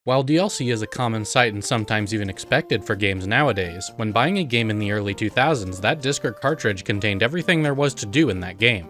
While DLC is a common sight and sometimes even expected for games nowadays, when buying a game in the early 2000s, that disc or cartridge contained everything there was to do in that game.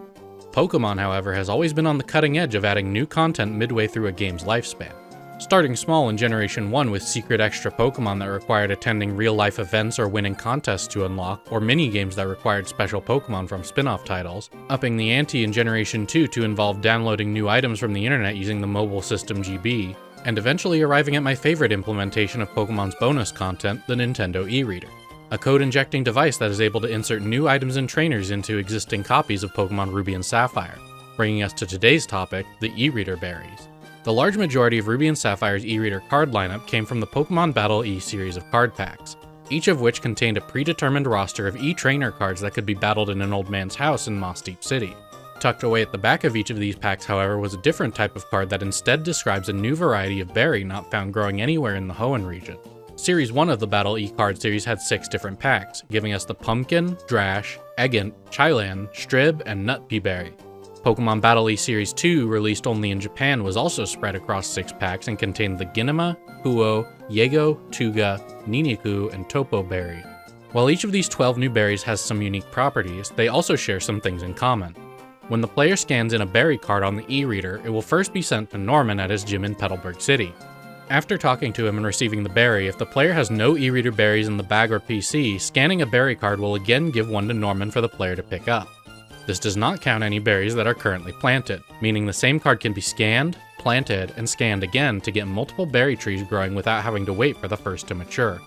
Pokemon, however, has always been on the cutting edge of adding new content midway through a game's lifespan. Starting small in Generation 1 with secret extra Pokemon that required attending real-life events or winning contests to unlock, or mini-games that required special Pokemon from spin-off titles, upping the ante in Generation 2 to involve downloading new items from the internet using the mobile system GB, and eventually arriving at my favorite implementation of Pokemon's bonus content, the Nintendo e-reader. A code-injecting device that is able to insert new items and trainers into existing copies of Pokemon Ruby and Sapphire, bringing us to today's topic, the e-reader berries. The large majority of Ruby and Sapphire's e-reader card lineup came from the Pokemon Battle E series of card packs, each of which contained a predetermined roster of e-trainer cards that could be battled in an old man's house in Moss Deep City. Tucked away at the back of each of these packs, however, was a different type of card that instead describes a new variety of berry not found growing anywhere in the Hoenn region. Series 1 of the Battle E card series had 6 different packs, giving us the Pumpkin, Drash, Egant, Chilan, Strib, and Nut Pea Berry. Pokemon Battle E Series 2, released only in Japan, was also spread across 6 packs and contained the Ginema, Huo, Yego, Tuga, Niniku, and Topo Berry. While each of these 12 new berries has some unique properties, they also share some things in common. When the player scans in a berry card on the e-reader, it will first be sent to Norman at his gym in Petalburg City. After talking to him and receiving the berry, if the player has no e-reader berries in the bag or PC, scanning a berry card will again give one to Norman for the player to pick up. This does not count any berries that are currently planted, meaning the same card can be scanned, planted, and scanned again to get multiple berry trees growing without having to wait for the first to mature.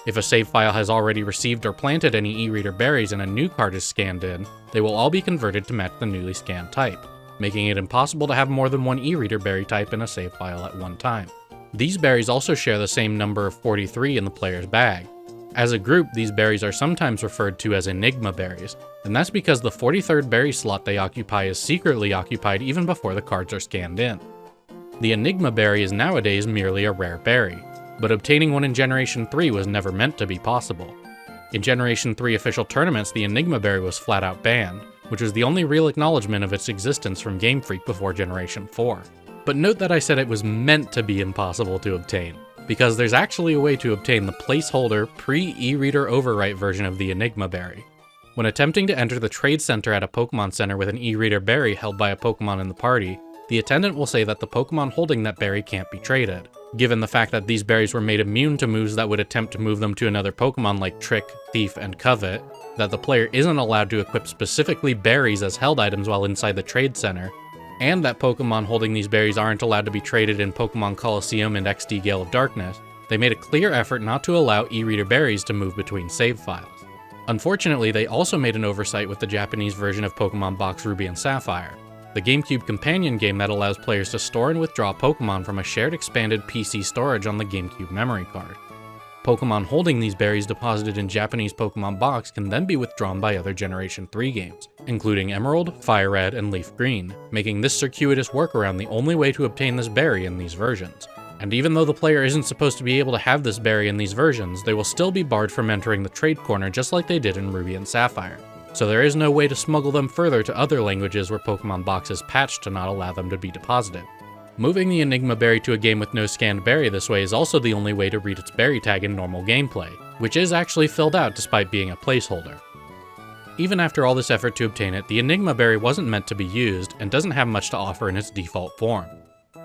If a save file has already received or planted any e-reader berries and a new card is scanned in, they will all be converted to match the newly scanned type, making it impossible to have more than one e-reader berry type in a save file at one time. These berries also share the same number of 43 in the player's bag. As a group, these berries are sometimes referred to as Enigma berries, and that's because the 43rd berry slot they occupy is secretly occupied even before the cards are scanned in. The Enigma berry is nowadays merely a rare berry, but obtaining one in Generation 3 was never meant to be possible. In Generation 3 official tournaments, the Enigma berry was flat out banned, which was the only real acknowledgement of its existence from Game Freak before Generation 4. But note that I said it was meant to be impossible to obtain, because there's actually a way to obtain the placeholder pre-e-reader overwrite version of the Enigma berry. When attempting to enter the trade center at a Pokemon Center with an e-reader berry held by a Pokemon in the party, the attendant will say that the Pokemon holding that berry can't be traded. Given the fact that these berries were made immune to moves that would attempt to move them to another Pokemon like Trick, Thief, and Covet, that the player isn't allowed to equip specifically berries as held items while inside the trade center, and that Pokemon holding these berries aren't allowed to be traded in Pokemon Colosseum and XD Gale of Darkness, they made a clear effort not to allow e-reader berries to move between save files. Unfortunately, they also made an oversight with the Japanese version of Pokemon Box Ruby and Sapphire, the GameCube companion game that allows players to store and withdraw Pokemon from a shared expanded PC storage on the GameCube memory card. Pokemon holding these berries deposited in Japanese Pokemon Box can then be withdrawn by other Generation 3 games, including Emerald, Fire Red, and Leaf Green, making this circuitous workaround the only way to obtain this berry in these versions. And even though the player isn't supposed to be able to have this berry in these versions, they will still be barred from entering the trade corner just like they did in Ruby and Sapphire. So there is no way to smuggle them further to other languages where Pokemon Box is patched to not allow them to be deposited. Moving the Enigma berry to a game with no scanned berry this way is also the only way to read its berry tag in normal gameplay, which is actually filled out despite being a placeholder. Even after all this effort to obtain it, the Enigma berry wasn't meant to be used and doesn't have much to offer in its default form.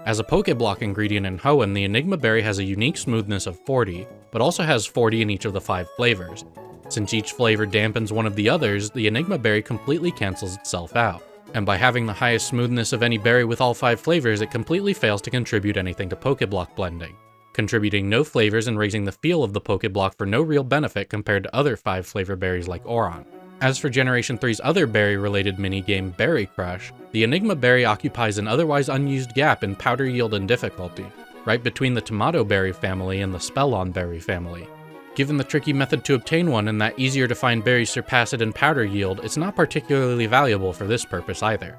As a Pokéblock ingredient in Hoenn, the Enigma berry has a unique smoothness of 40, but also has 40 in each of the 5 flavors. Since each flavor dampens one of the others, the Enigma berry completely cancels itself out. And by having the highest smoothness of any berry with all 5 flavors, it completely fails to contribute anything to Pokéblock blending, contributing no flavors and raising the feel of the Pokéblock for no real benefit compared to other 5 flavor berries like Oron. As for Generation 3's other berry-related minigame, Berry Crush, the Enigma berry occupies an otherwise unused gap in powder yield and difficulty, right between the Tomato berry family and the Spellon berry family. Given the tricky method to obtain one and that easier to find berries surpass it in powder yield, it's not particularly valuable for this purpose either.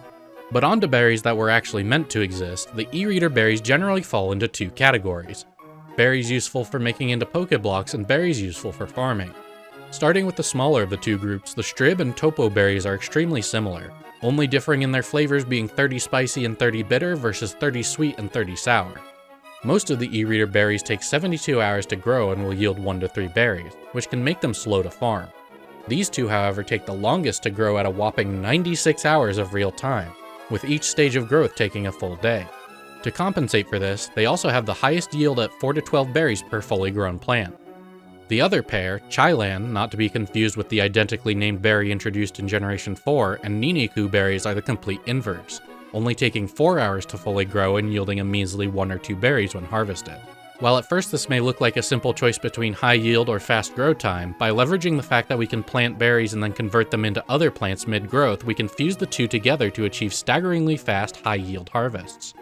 But onto berries that were actually meant to exist, the e-reader berries generally fall into 2 categories. Berries useful for making into Pokéblocks and berries useful for farming. Starting with the smaller of the 2 groups, the Strib and Topo berries are extremely similar, only differing in their flavors being 30 spicy and 30 bitter versus 30 sweet and 30 sour. Most of the e-reader berries take 72 hours to grow and will yield 1 to 3 berries, which can make them slow to farm. These two, however, take the longest to grow at a whopping 96 hours of real time, with each stage of growth taking a full day. To compensate for this, they also have the highest yield at 4 to 12 berries per fully grown plant. The other pair, Chilan, not to be confused with the identically named berry introduced in Generation 4, and Niniku berries are the complete inverse, only taking 4 hours to fully grow and yielding a measly 1 or 2 berries when harvested. While at first this may look like a simple choice between high yield or fast grow time, by leveraging the fact that we can plant berries and then convert them into other plants mid-growth, we can fuse the two together to achieve staggeringly fast high yield harvests.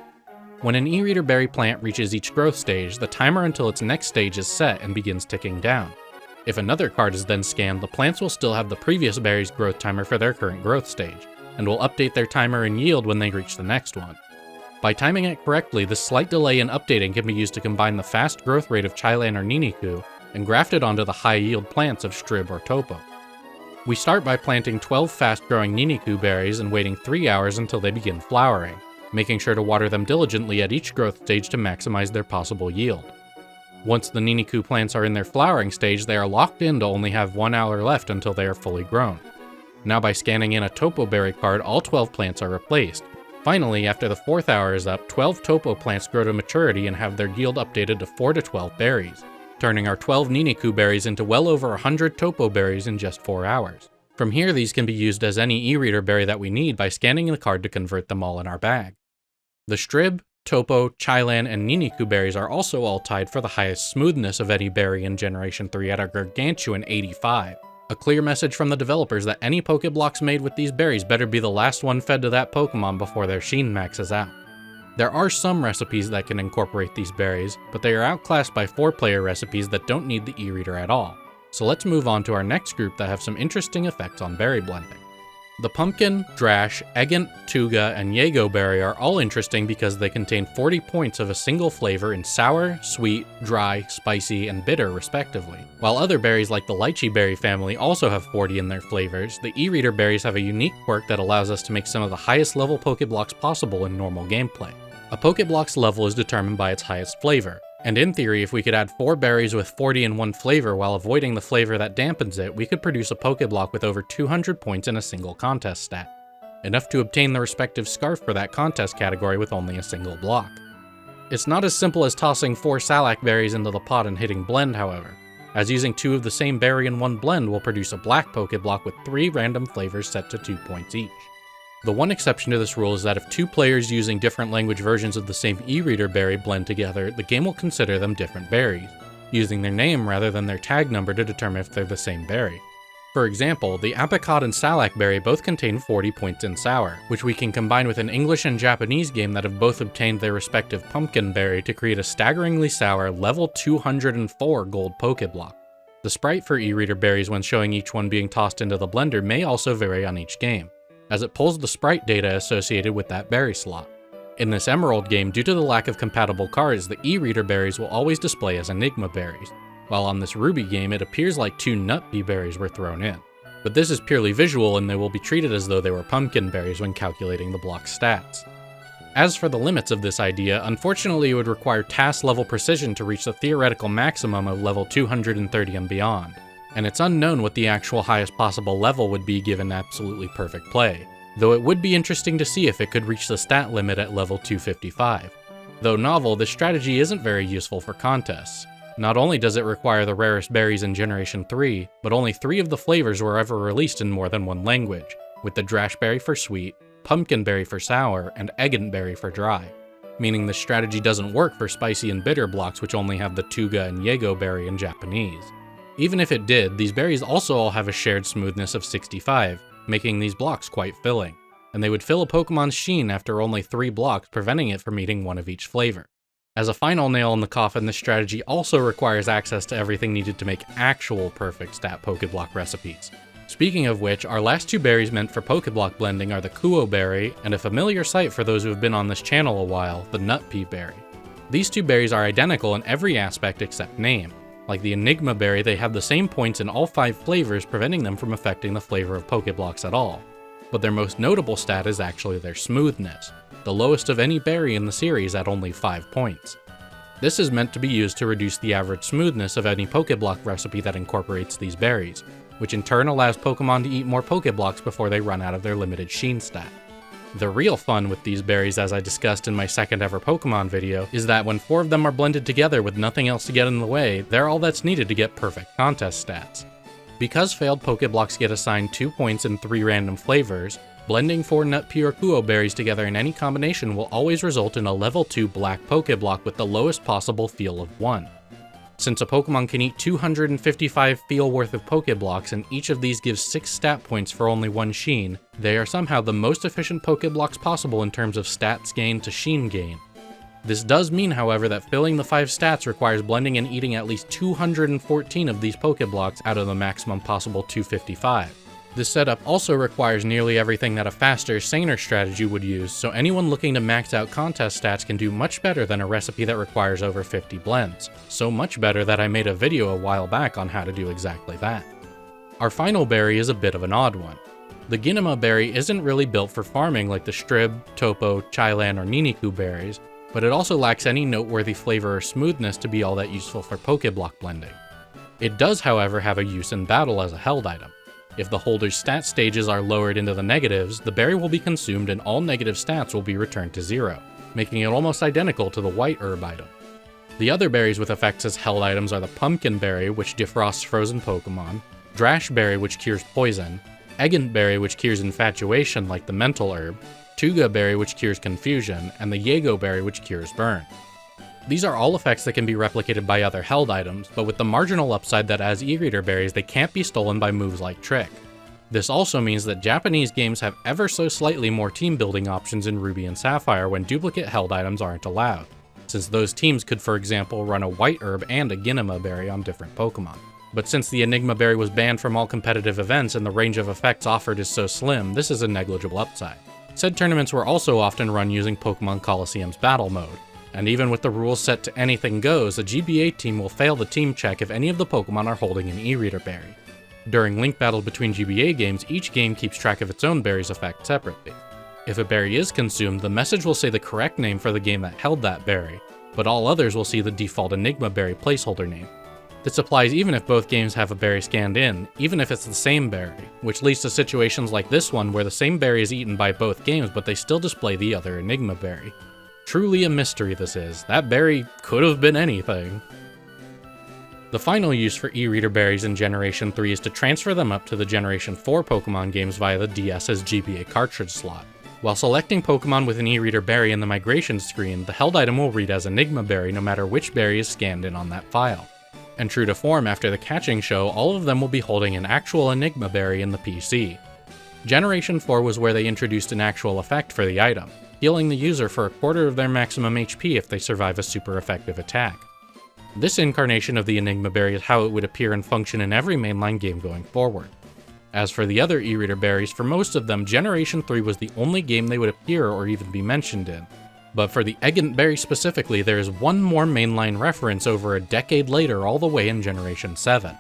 When an e-reader berry plant reaches each growth stage, the timer until its next stage is set and begins ticking down. If another card is then scanned, the plants will still have the previous berry's growth timer for their current growth stage, and will update their timer and yield when they reach the next one. By timing it correctly, this slight delay in updating can be used to combine the fast growth rate of Chilan or Niniku and graft it onto the high yield plants of Strib or Topo. We start by planting 12 fast growing Niniku berries and waiting 3 hours until they begin flowering, making sure to water them diligently at each growth stage to maximize their possible yield. Once the Niniku plants are in their flowering stage, they are locked in to only have 1 hour left until they are fully grown. Now by scanning in a Topo berry card, all 12 plants are replaced. Finally, after the 4th hour is up, 12 Topo plants grow to maturity and have their yield updated to 4 to 12 berries, turning our 12 Niniku berries into well over 100 Topo berries in just 4 hours. From here, these can be used as any e-reader berry that we need by scanning the card to convert them all in our bag. The Strib, Topo, Chilan, and Niniku berries are also all tied for the highest smoothness of any berry in Generation 3 at a gargantuan 85. A clear message from the developers that any Pokeblocks made with these berries better be the last one fed to that Pokemon before their sheen maxes out. There are some recipes that can incorporate these berries, but they are outclassed by 4-player recipes that don't need the e-reader at all. So let's move on to our next group that have some interesting effects on berry blending. The Pumpkin, Drash, Egant, Tuga, and Yago berry are all interesting because they contain 40 points of a single flavor in sour, sweet, dry, spicy, and bitter respectively. While other berries like the Lychee berry family also have 40 in their flavors, the e-reader berries have a unique quirk that allows us to make some of the highest level Pokeblocks possible in normal gameplay. A Pokeblock's level is determined by its highest flavor, and in theory, if we could add 4 berries with 40 in one flavor while avoiding the flavor that dampens it, we could produce a Pokeblock with over 200 points in a single contest stat, enough to obtain the respective scarf for that contest category with only a single block. It's not as simple as tossing 4 Salac berries into the pot and hitting blend, however, as using 2 of the same berry in one blend will produce a black Pokeblock with 3 random flavors set to 2 points each. The one exception to this rule is that if 2 players using different language versions of the same e-reader berry blend together, the game will consider them different berries, using their name rather than their tag number to determine if they're the same berry. For example, the Apricot and Salac berry both contain 40 points in sour, which we can combine with an English and Japanese game that have both obtained their respective pumpkin berry to create a staggeringly sour level 204 gold Pokeblock. The sprite for e-reader berries when showing each one being tossed into the blender may also vary on each game, as it pulls the sprite data associated with that berry slot. In this Emerald game, due to the lack of compatible cards, the e-reader berries will always display as Enigma berries, while on this Ruby game it appears like 2 nut pea berries were thrown in. But this is purely visual and they will be treated as though they were pumpkin berries when calculating the block's stats. As for the limits of this idea, unfortunately it would require task level precision to reach the theoretical maximum of level 230 and beyond, and it's unknown what the actual highest possible level would be given absolutely perfect play, though it would be interesting to see if it could reach the stat limit at level 255. Though novel, this strategy isn't very useful for contests. Not only does it require the rarest berries in Generation 3, but only 3 of the flavors were ever released in more than one language, with the Drashberry for sweet, Pumpkinberry for sour, and Egantberry for dry, meaning this strategy doesn't work for spicy and bitter blocks which only have the Tuga and Yago berry in Japanese. Even if it did, these berries also all have a shared smoothness of 65, making these blocks quite filling, and they would fill a Pokemon's sheen after only 3 blocks, preventing it from eating one of each flavor. As a final nail in the coffin, this strategy also requires access to everything needed to make actual perfect stat Pokeblock recipes. Speaking of which, our last 2 berries meant for Pokeblock blending are the Kuo berry, and a familiar sight for those who have been on this channel a while, the Nut Pea berry. These 2 berries are identical in every aspect except name. Like the Enigma berry, they have the same points in all 5 flavors, preventing them from affecting the flavor of Pokeblocks at all. But their most notable stat is actually their smoothness, the lowest of any berry in the series at only 5 points. This is meant to be used to reduce the average smoothness of any Pokéblock recipe that incorporates these berries, which in turn allows Pokemon to eat more Pokéblocks before they run out of their limited sheen stat. The real fun with these berries, as I discussed in my second ever Pokemon video, is that when 4 of them are blended together with nothing else to get in the way, they're all that's needed to get perfect contest stats. Because failed Pokéblocks get assigned 2 points in 3 random flavors, blending 4 Nut Piracuo berries together in any combination will always result in a level 2 black Pokéblock with the lowest possible feel of 1. Since a Pokemon can eat 255 feel worth of Pokéblocks and each of these gives 6 stat points for only 1 sheen, they are somehow the most efficient Pokéblocks possible in terms of stats gain to sheen gain. This does mean, however, that filling the 5 stats requires blending and eating at least 214 of these Pokéblocks out of the maximum possible 255. This setup also requires nearly everything that a faster, saner strategy would use, so anyone looking to max out contest stats can do much better than a recipe that requires over 50 blends. So much better that I made a video a while back on how to do exactly that. Our final berry is a bit of an odd one. The Enigma berry isn't really built for farming like the Strib, Topo, Chailan, or Niniku berries, but it also lacks any noteworthy flavor or smoothness to be all that useful for Pokéblock blending. It does, however, have a use in battle as a held item. If the holder's stat stages are lowered into the negatives, the berry will be consumed and all negative stats will be returned to 0, making it almost identical to the white herb item. The other berries with effects as held items are the Pumpkin Berry, which defrosts frozen Pokemon, Drash Berry, which cures poison, Egant Berry, which cures infatuation like the mental herb, Tuga Berry, which cures confusion, and the Yago Berry, which cures burn. These are all effects that can be replicated by other held items, but with the marginal upside that as e-reader berries they can't be stolen by moves like Trick. This also means that Japanese games have ever so slightly more team building options in Ruby and Sapphire when duplicate held items aren't allowed, since those teams could for example run a white herb and a Enigma berry on different Pokemon. But since the Enigma berry was banned from all competitive events and the range of effects offered is so slim, this is a negligible upside. Said tournaments were also often run using Pokemon Coliseum's battle mode. And even with the rules set to anything goes, a GBA team will fail the team check if any of the Pokemon are holding an e-reader berry. During link battles between GBA games, each game keeps track of its own berry's effect separately. If a berry is consumed, the message will say the correct name for the game that held that berry, but all others will see the default Enigma berry placeholder name. This applies even if both games have a berry scanned in, even if it's the same berry, which leads to situations like this one where the same berry is eaten by both games but they still display the other Enigma berry. Truly a mystery this is. That berry could have been anything. The final use for e-reader berries in Generation 3 is to transfer them up to the Generation 4 Pokemon games via the DS's GBA cartridge slot. While selecting Pokemon with an e-reader berry in the migration screen, the held item will read as Enigma berry no matter which berry is scanned in on that file. And true to form, after the catching show, all of them will be holding an actual Enigma berry in the PC. Generation 4 was where they introduced an actual effect for the item, healing the user for a quarter of their maximum HP if they survive a super effective attack. This incarnation of the Enigma berry is how it would appear and function in every mainline game going forward. As for the other e-reader berries, for most of them, Generation 3 was the only game they would appear or even be mentioned in. But for the Egant berry specifically, there is one more mainline reference over a decade later all the way in Generation 7.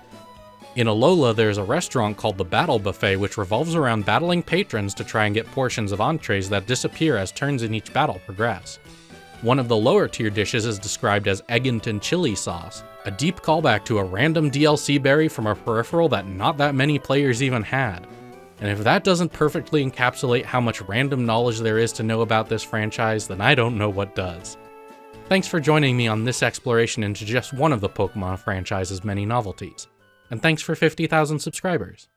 In Alola, there is a restaurant called the Battle Buffet which revolves around battling patrons to try and get portions of entrees that disappear as turns in each battle progress. One of the lower tier dishes is described as Egant and Chili Sauce, a deep callback to a random DLC berry from a peripheral that not that many players even had. And if that doesn't perfectly encapsulate how much random knowledge there is to know about this franchise, then I don't know what does. Thanks for joining me on this exploration into just one of the Pokemon franchise's many novelties. And thanks for 50,000 subscribers.